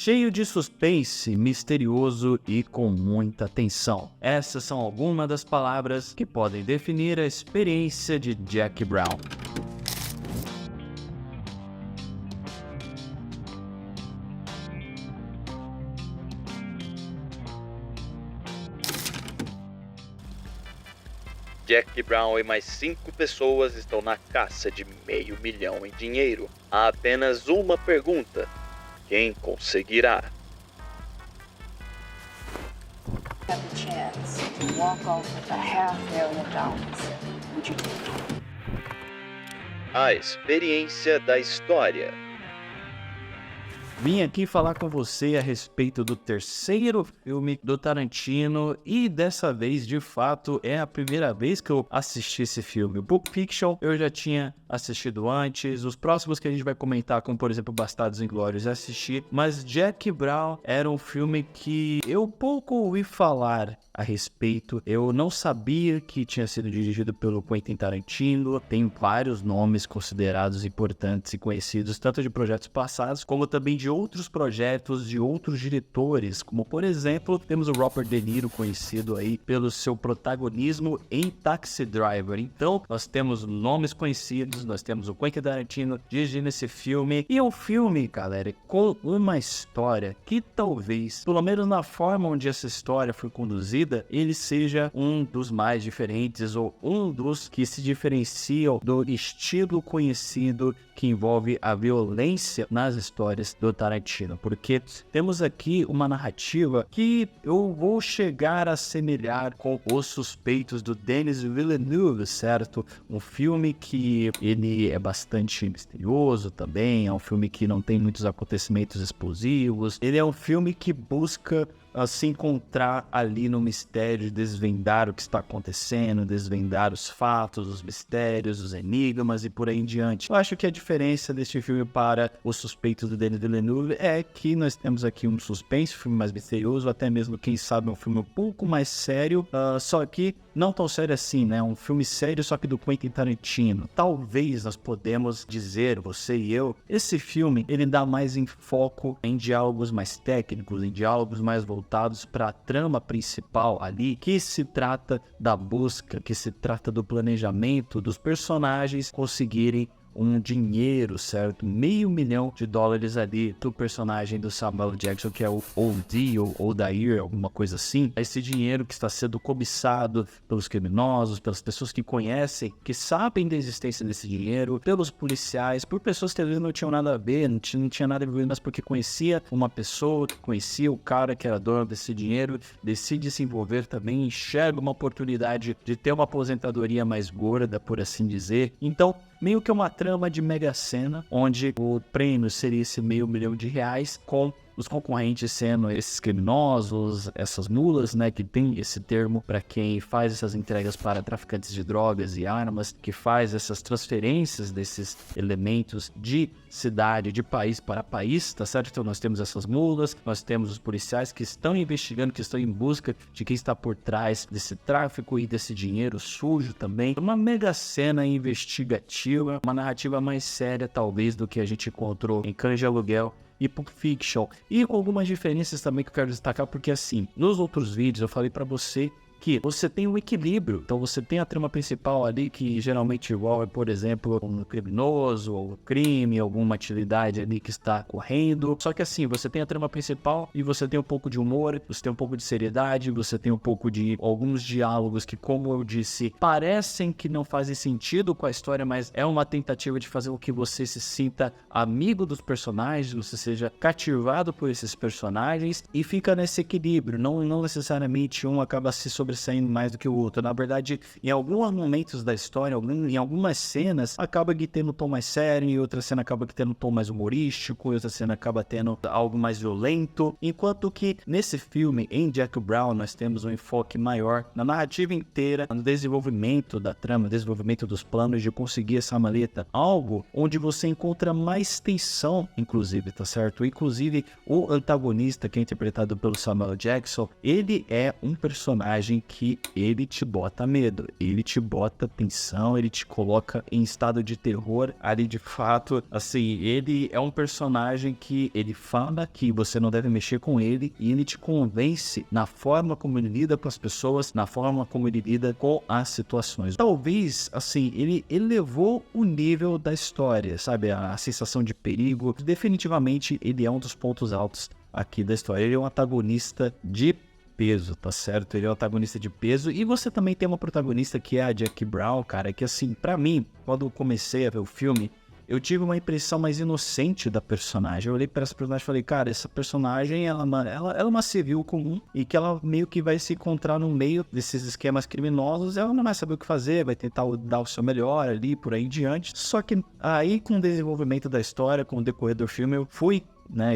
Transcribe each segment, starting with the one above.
cheio de suspense, misterioso e com muita tensão. Essas são algumas das palavras que podem definir a experiência de Jack Brown. Jack Brown e mais 5 pessoas estão na caça de $500 mil em dinheiro. Há apenas uma pergunta: quem conseguirá? Have the chance to walk off with $500,000. Would you do it? A experiência da história. Vim aqui falar com você a respeito do terceiro filme do Tarantino e dessa vez, de fato, é a primeira vez que eu assisti esse filme. O Pulp Fiction eu já tinha assistido antes, os próximos que a gente vai comentar, como por exemplo Bastardos Inglórios, eu assisti, mas Jack Brown era um filme que eu pouco ouvi falar a respeito. Eu não sabia que tinha sido dirigido pelo Quentin Tarantino. Tem vários nomes considerados importantes e conhecidos, tanto de projetos passados, como também de outros projetos de outros diretores, como por exemplo, temos o Robert De Niro, conhecido aí pelo seu protagonismo em Taxi Driver. Então, nós temos nomes conhecidos, nós temos o Quentin Tarantino dirigindo esse filme, e é um filme, galera, com uma história que talvez, pelo menos na forma onde essa história foi conduzida, ele seja um dos mais diferentes, ou um dos que se diferenciam do estilo conhecido que envolve a violência nas histórias do Tarantino, porque temos aqui uma narrativa que eu vou chegar a assemelhar com Os Suspeitos do Denis Villeneuve, certo? Um filme que ele é bastante misterioso também, é um filme que não tem muitos acontecimentos explosivos, ele é um filme que busca se encontrar ali no mistério, desvendar o que está acontecendo, desvendar os fatos, os mistérios, os enigmas e por aí em diante. Eu acho que a diferença deste filme para Os Suspeitos do Denis Villeneuve é que nós temos aqui um suspense, um filme mais misterioso, até mesmo, quem sabe, um filme um pouco mais sério, só que não tão sério assim, né? Um filme sério, só que do Quentin Tarantino. Talvez nós podemos dizer, você e eu, esse filme, ele dá mais foco em diálogos mais técnicos, em diálogos mais voltados para a trama principal ali, que se trata da busca, que se trata do planejamento dos personagens conseguirem um dinheiro, certo? $500 mil ali do personagem do Samuel Jackson, que é o Oldie ou Odair, alguma coisa assim. Esse dinheiro que está sendo cobiçado pelos criminosos, pelas pessoas que conhecem, que sabem da existência desse dinheiro, pelos policiais, por pessoas que às vezes não tinham nada a ver, não tinha nada a ver, mas porque conhecia uma pessoa, que conhecia o cara que era dono desse dinheiro, decide se envolver também, enxerga uma oportunidade de ter uma aposentadoria mais gorda, por assim dizer. Então, meio que uma trama de Mega Sena, onde o prêmio seria esse $500 mil com os concorrentes sendo esses criminosos, essas mulas, né, que tem esse termo para quem faz essas entregas para traficantes de drogas e armas, que faz essas transferências desses elementos de cidade, de país para país, tá certo? Então nós temos essas mulas, nós temos os policiais que estão investigando, que estão em busca de quem está por trás desse tráfico e desse dinheiro sujo também. Uma mega cena investigativa, uma narrativa mais séria talvez do que a gente encontrou em Cães de Aluguel e Pulp Fiction, e com algumas diferenças também que eu quero destacar, porque assim, nos outros vídeos eu falei pra você que você tem um equilíbrio. Então você tem a trama principal ali, que geralmente envolve, por exemplo, um criminoso ou um crime, alguma atividade ali que está correndo. Só que assim, você tem a trama principal e você tem um pouco de humor, você tem um pouco de seriedade, você tem um pouco de alguns diálogos que, como eu disse, parecem que não fazem sentido com a história, mas é uma tentativa de fazer com que você se sinta amigo dos personagens, você seja cativado por esses personagens e fica nesse equilíbrio. Não necessariamente um acaba se sobressaindo mais do que o outro. Na verdade, em alguns momentos da história, em algumas cenas, acaba que tendo um tom mais sério, em outra cena acaba que tendo um tom mais humorístico, em outra cena acaba tendo algo mais violento, enquanto que nesse filme, em Jack Brown, nós temos um enfoque maior na narrativa inteira, no desenvolvimento da trama, desenvolvimento dos planos de conseguir essa maleta, algo onde você encontra mais tensão, inclusive, tá certo? Inclusive, o antagonista, que é interpretado pelo Samuel Jackson, ele é um personagem personagem que ele te bota medo, ele te bota tensão, ele te coloca em estado de terror ali de fato. Assim, ele é um personagem que ele fala que você não deve mexer com ele e ele te convence na forma como ele lida com as pessoas, na forma como ele lida com as situações. Talvez, assim, ele elevou o nível da história, sabe? A sensação de perigo. Definitivamente, ele é um dos pontos altos aqui da história. Ele é um antagonista de peso, tá certo? Ele é um antagonista de peso. E você também tem uma protagonista que é a Jackie Brown, cara, que assim, pra mim, quando eu comecei a ver o filme, eu tive uma impressão mais inocente da personagem. Eu olhei pra essa personagem e falei, cara, essa personagem, ela é uma civil comum e que ela meio que vai se encontrar no meio desses esquemas criminosos. Ela não vai saber o que fazer, vai tentar dar o seu melhor ali, por aí em diante. Só que aí, com o desenvolvimento da história, com o decorrer do filme, eu fui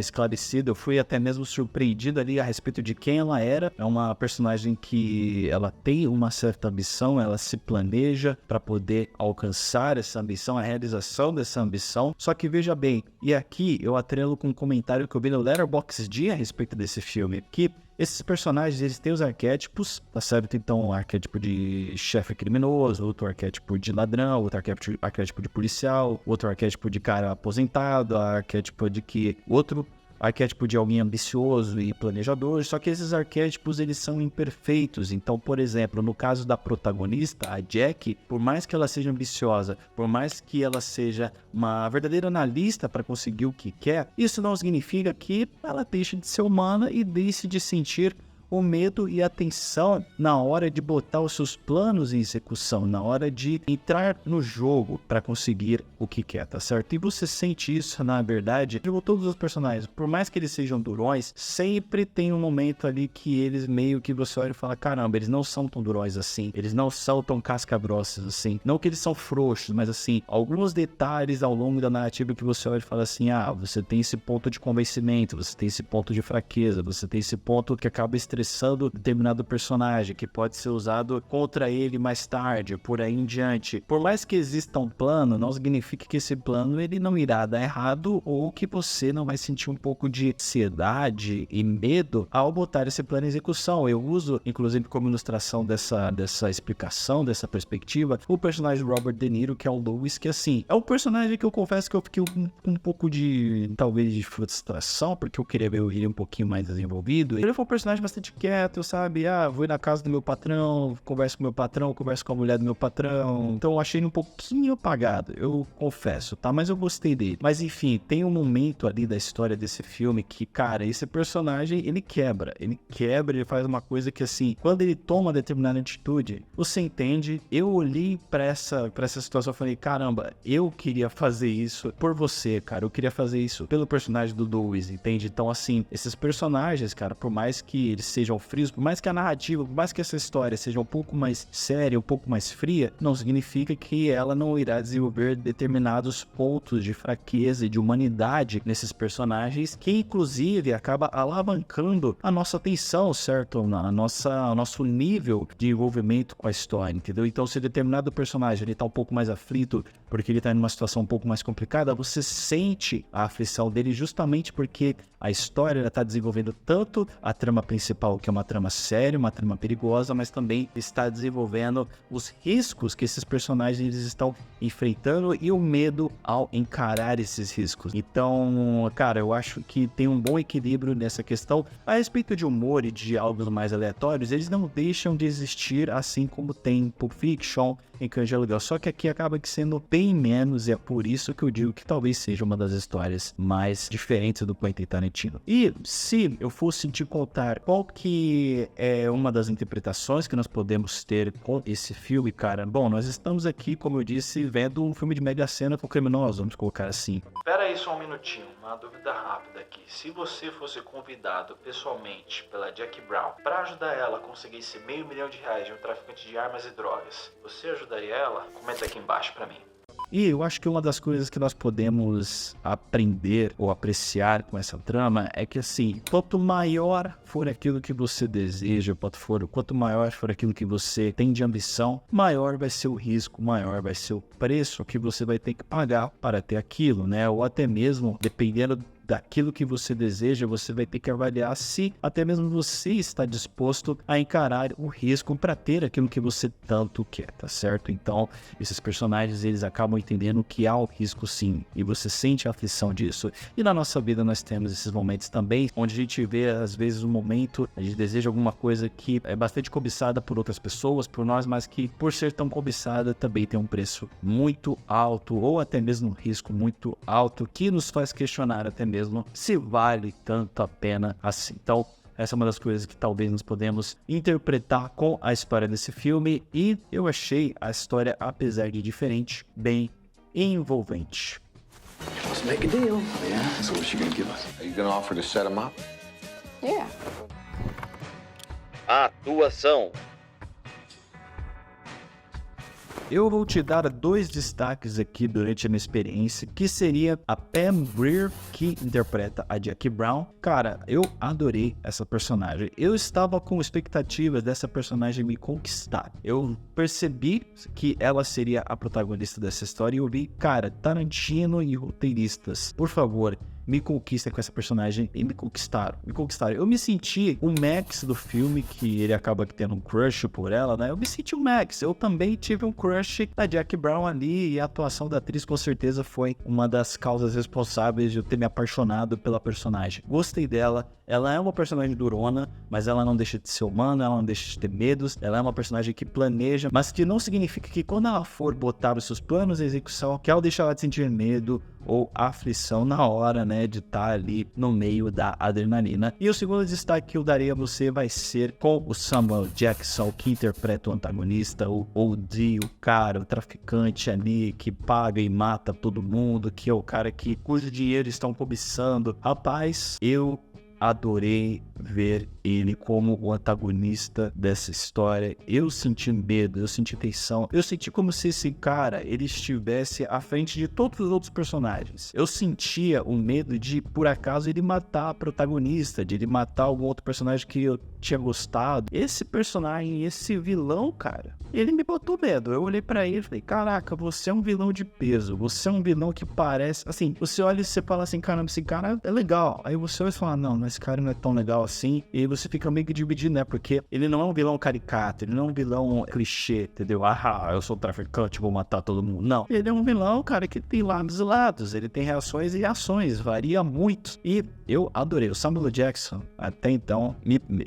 esclarecido, eu fui até mesmo surpreendido ali a respeito de quem ela era. É uma personagem que ela tem uma certa ambição, ela se planeja para poder alcançar essa ambição, a realização dessa ambição. Só que veja bem, e aqui eu atrelo com um comentário que eu vi no Letterboxd a respeito desse filme, que esses personagens, eles têm os arquétipos, tá certo? Então, um arquétipo de chefe criminoso, outro arquétipo de ladrão, outro arquétipo de policial, outro arquétipo de cara aposentado, arquétipo de que outro arquétipo de alguém ambicioso e planejador, só que esses arquétipos, eles são imperfeitos. Então, por exemplo, no caso da protagonista, a Jack, por mais que ela seja ambiciosa, por mais que ela seja uma verdadeira analista para conseguir o que quer, isso não significa que ela deixe de ser humana e deixe de sentir o medo e a tensão na hora de botar os seus planos em execução, na hora de entrar no jogo para conseguir o que quer, tá certo? E você sente isso, na verdade, de todos os personagens, por mais que eles sejam durões, sempre tem um momento ali que eles meio que você olha e fala, caramba, eles não são tão durões assim, eles não são tão casca-grossas assim, não que eles são frouxos, mas assim, alguns detalhes ao longo da narrativa que você olha e fala assim, você tem esse ponto de convencimento, você tem esse ponto de fraqueza, você tem esse ponto que acaba estressando determinado personagem, que pode ser usado contra ele mais tarde, por aí em diante. Por mais que exista um plano, não significa que esse plano ele não irá dar errado ou que você não vai sentir um pouco de ansiedade e medo ao botar esse plano em execução. Eu uso, inclusive, como ilustração dessa explicação, dessa perspectiva, o personagem do Robert De Niro, que é o Lewis, que assim, é um personagem que eu confesso que eu fiquei um pouco de, talvez, de frustração, porque eu queria ver ele um pouquinho mais desenvolvido. Ele foi um personagem bastante quieto, sabe? Vou ir na casa do meu patrão, converso com o meu patrão, converso com a mulher do meu patrão. Então eu achei ele um pouquinho apagado, eu confesso, tá? Mas eu gostei dele. Mas enfim, tem um momento ali da história desse filme que, cara, esse personagem, ele quebra, ele faz uma coisa que assim, quando ele toma uma determinada atitude, você entende? Eu olhei pra essa situação e falei, caramba, eu queria fazer isso por você, cara, eu queria fazer isso pelo personagem do Lewis, entende? Então assim, esses personagens, cara, por mais que eles sejam frios, por mais que a narrativa, por mais que essa história seja um pouco mais séria, um pouco mais fria, não significa que ela não irá desenvolver determinados pontos de fraqueza e de humanidade nesses personagens, que inclusive acaba alavancando a nossa atenção, certo? O nosso nível de envolvimento com a história, entendeu? Então, se determinado personagem ele tá um pouco mais aflito, porque ele tá em uma situação um pouco mais complicada, você sente a aflição dele justamente porque a história está desenvolvendo tanto a trama principal, que é uma trama séria, uma trama perigosa, mas também está desenvolvendo os riscos que esses personagens eles estão enfrentando e o medo ao encarar esses riscos. Então, cara, eu acho que tem um bom equilíbrio nessa questão. A respeito de humor e de diálogos mais aleatórios, eles não deixam de existir, assim como tem Pulp Fiction, em Cães de Aluguel, só que aqui acaba sendo bem menos, e é por isso que eu digo que talvez seja uma das histórias mais diferentes do Quentin Tarantino. E se eu fosse te contar qual que é uma das interpretações que nós podemos ter com esse filme, cara, bom, nós estamos aqui, como eu disse, vendo um filme de Mega Sena com criminosos, vamos colocar assim. Espera aí só um minutinho, uma dúvida rápida aqui. Se você fosse convidado pessoalmente pela Jackie Brown para ajudar ela a conseguir esse R$500 mil de um traficante de armas e drogas, você ajudaria ela? Comenta aqui embaixo pra mim. E eu acho que uma das coisas que nós podemos aprender ou apreciar com essa trama é que, assim, quanto maior for aquilo que você deseja, quanto maior for aquilo que você tem de ambição, maior vai ser o risco, maior vai ser o preço que você vai ter que pagar para ter aquilo, né? Ou até mesmo, dependendo daquilo que você deseja, você vai ter que avaliar se até mesmo você está disposto a encarar o risco para ter aquilo que você tanto quer, tá certo? Então, esses personagens, eles acabam entendendo que há o risco sim, e você sente a aflição disso. E na nossa vida nós temos esses momentos também, onde a gente vê às vezes um momento, a gente deseja alguma coisa que é bastante cobiçada por outras pessoas, por nós, mas que por ser tão cobiçada também tem um preço muito alto, ou até mesmo um risco muito alto, que nos faz questionar até mesmo se vale tanto a pena assim. Então, essa é uma das coisas que talvez nós podemos interpretar com a história desse filme, e eu achei a história, apesar de diferente, bem envolvente. Let's make a deal. Yeah, so what's she gonna give us? Are you gonna offer to set him up? Yeah. Atuação. Eu vou te dar 2 destaques aqui durante a minha experiência, que seria a Pam Grier, que interpreta a Jackie Brown. Cara, eu adorei essa personagem. Eu estava com expectativas dessa personagem me conquistar. Eu percebi que ela seria a protagonista dessa história e eu vi, cara, Tarantino e roteiristas, por favor, me conquistem com essa personagem, e me conquistaram. Eu me senti o Max do filme, que ele acaba tendo um crush por ela, né? Eu me senti o Max, eu também tive um crush da Jackie Brown ali, e a atuação da atriz com certeza foi uma das causas responsáveis de eu ter me apaixonado pela personagem. Gostei dela, ela é uma personagem durona, mas ela não deixa de ser humana, ela não deixa de ter medos, ela é uma personagem que planeja, mas que não significa que quando ela for botar os seus planos em execução, que ela deixa ela de sentir medo ou aflição na hora, né, de estar ali no meio da adrenalina. E o segundo destaque que eu daria a você vai ser com o Samuel Jackson, que interpreta o antagonista, o O.D., o cara, o traficante ali, que paga e mata todo mundo, que é o cara cujo dinheiro estão cobiçando. Rapaz, eu adorei ver ele como o antagonista dessa história. Eu senti medo, eu senti tensão, eu senti como se esse cara, ele estivesse à frente de todos os outros personagens. Eu sentia o medo de, por acaso, ele matar a protagonista, de ele matar algum outro personagem que eu tinha gostado. Esse personagem, esse vilão, cara, ele me botou medo. Eu olhei pra ele e falei, caraca, você é um vilão de peso, você é um vilão que parece, assim, você olha e você fala assim, caramba, esse cara é legal. Aí você olha e fala, não, esse cara não é tão legal assim. E você fica meio que dividido, né? Porque ele não é um vilão caricato, ele não é um vilão clichê, entendeu? Ah, eu sou traficante, vou matar todo mundo. Não. Ele é um vilão, cara, que tem lados e lados. Ele tem reações e reações, varia muito. E eu adorei. O Samuel Jackson, até então,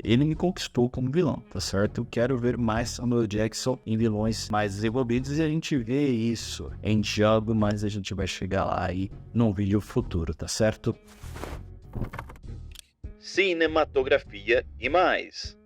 ele me conquistou como vilão, tá certo? Eu quero ver mais Samuel Jackson em vilões mais desenvolvidos, e a gente vê isso em Django, mas a gente vai chegar lá aí num vídeo futuro, tá certo? Cinematografia e mais.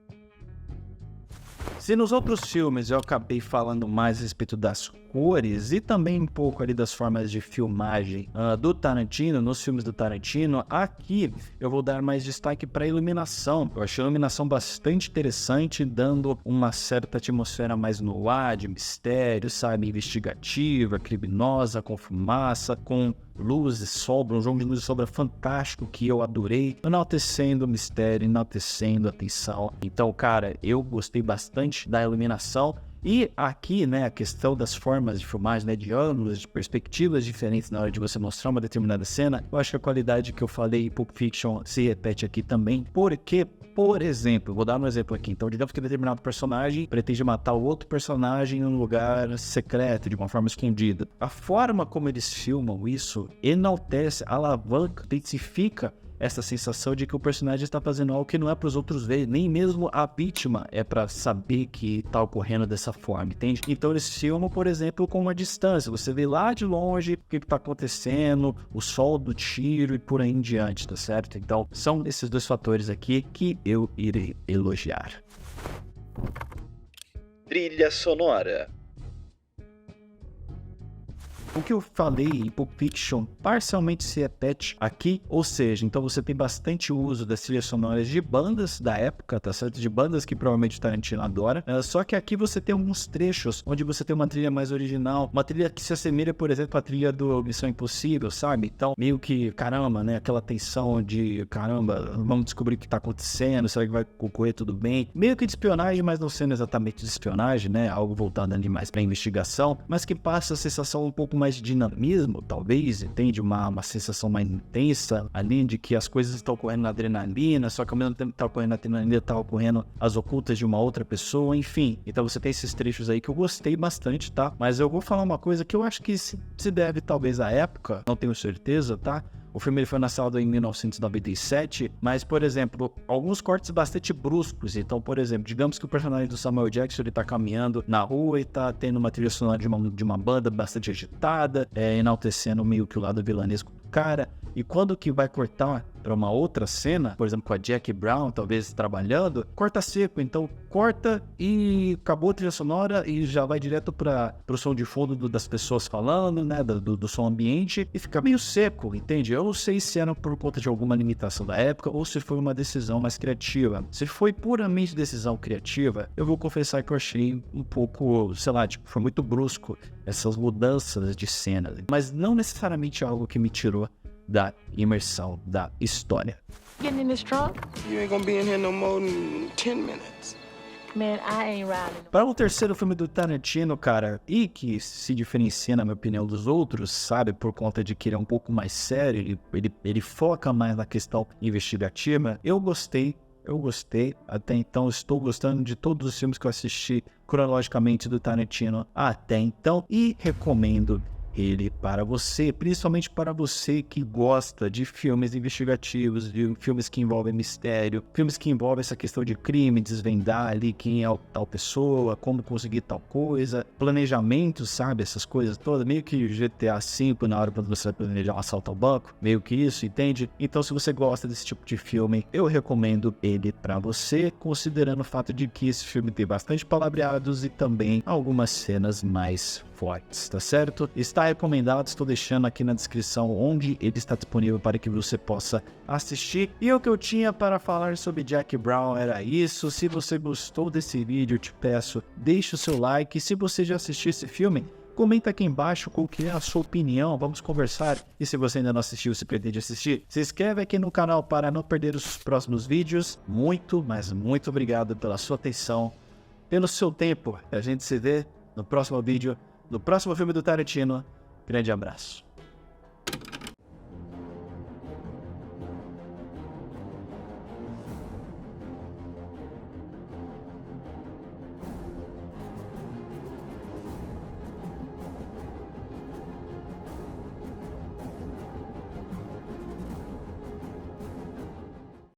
Se nos outros filmes eu acabei falando mais a respeito das cores e também um pouco ali das formas de filmagem do Tarantino, nos filmes do Tarantino, aqui eu vou dar mais destaque para a iluminação. Eu achei a iluminação bastante interessante, dando uma certa atmosfera mais no ar, de mistério, sabe, investigativa, criminosa, com fumaça, com luz e sombra, um jogo de luz e sombra fantástico que eu adorei, enaltecendo o mistério, enaltecendo a tensão. Então, cara, eu gostei bastante da iluminação. E aqui, né, a questão das formas de filmagem, né, de ângulos, de perspectivas diferentes na hora de você mostrar uma determinada cena, eu acho que a qualidade que eu falei em Pulp Fiction se repete aqui também, porque, por exemplo, vou dar um exemplo aqui, então digamos que determinado personagem pretende matar o outro personagem em um lugar secreto, de uma forma escondida. A forma como eles filmam isso enaltece, alavanca, intensifica essa sensação de que o personagem está fazendo algo que não é para os outros verem, nem mesmo a vítima é para saber que está ocorrendo dessa forma, entende? Então eles filmam, por exemplo, com uma distância, você vê lá de longe o que está acontecendo, o sol do tiro e por aí em diante, tá certo? Então são esses dois fatores aqui que eu irei elogiar. Trilha sonora. O que eu falei em Pulp Fiction parcialmente se repete aqui, ou seja, então você tem bastante uso das trilhas sonoras de bandas da época, tá certo? De bandas que provavelmente o Tarantino adora, só que aqui você tem alguns trechos onde você tem uma trilha mais original, uma trilha que se assemelha, por exemplo, à trilha do Missão Impossível, sabe? Então, meio que, caramba, né? Aquela tensão de, caramba, vamos descobrir o que tá acontecendo, será que vai ocorrer tudo bem? Meio que de espionagem, mas não sendo exatamente de espionagem, né? Algo voltado ali mais pra investigação, mas que passa a sensação um pouco mais mais de dinamismo, talvez, entende? Uma sensação mais intensa, além de que as coisas estão ocorrendo na adrenalina, só que ao mesmo tempo que tá ocorrendo na adrenalina, tá ocorrendo as ocultas de uma outra pessoa, enfim. Então você tem esses trechos aí que eu gostei bastante, tá? Mas eu vou falar uma coisa que eu acho que se deve talvez à época, não tenho certeza, tá? O filme ele foi lançado em 1997, mas, por exemplo, alguns cortes bastante bruscos. Então, por exemplo, digamos que o personagem do Samuel Jackson ele tá caminhando na rua e tá tendo uma trilha sonora de uma banda bastante agitada, enaltecendo meio que o lado vilanesco do cara. E quando que vai cortar para uma outra cena, por exemplo, com a Jackie Brown, talvez trabalhando, corta seco. Então, corta e acabou a trilha sonora e já vai direto para o som de fundo das pessoas falando, né, do som ambiente, e fica meio seco, entende? Eu não sei se era por conta de alguma limitação da época ou se foi uma decisão mais criativa. Se foi puramente decisão criativa, eu vou confessar que eu achei um pouco, sei lá, tipo, foi muito brusco essas mudanças de cena, mas não necessariamente algo que me tirou da imersão da história. Getting in this truck? You ain't gonna be in here no more than 10 minutes. Man, I ain't riding. Para o terceiro filme do Tarantino, cara, e que se diferencia, na minha opinião, dos outros, sabe, por conta de que ele é um pouco mais sério, ele foca mais na questão investigativa, eu gostei, até então estou gostando de todos os filmes que eu assisti cronologicamente do Tarantino até então, e recomendo ele para você, principalmente para você que gosta de filmes investigativos, de filmes que envolvem mistério, filmes que envolvem essa questão de crime, desvendar ali quem é tal pessoa, como conseguir tal coisa, planejamento, sabe, essas coisas todas, meio que GTA V na hora quando você vai planejar um assalto ao banco, meio que isso, entende? Então se você gosta desse tipo de filme, eu recomendo ele para você, considerando o fato de que esse filme tem bastante palavreados e também algumas cenas mais fortes, tá certo? Está recomendado, estou deixando aqui na descrição onde ele está disponível para que você possa assistir. E o que eu tinha para falar sobre Jackie Brown era isso. Se você gostou desse vídeo, eu te peço, deixe o seu like. Se você já assistiu esse filme, comenta aqui embaixo qual que é a sua opinião, vamos conversar. E se você ainda não assistiu, se pretende assistir, se inscreve aqui no canal para não perder os próximos vídeos. Muito, mas muito obrigado pela sua atenção, pelo seu tempo. A gente se vê no próximo vídeo, no próximo filme do Tarantino. Grande abraço.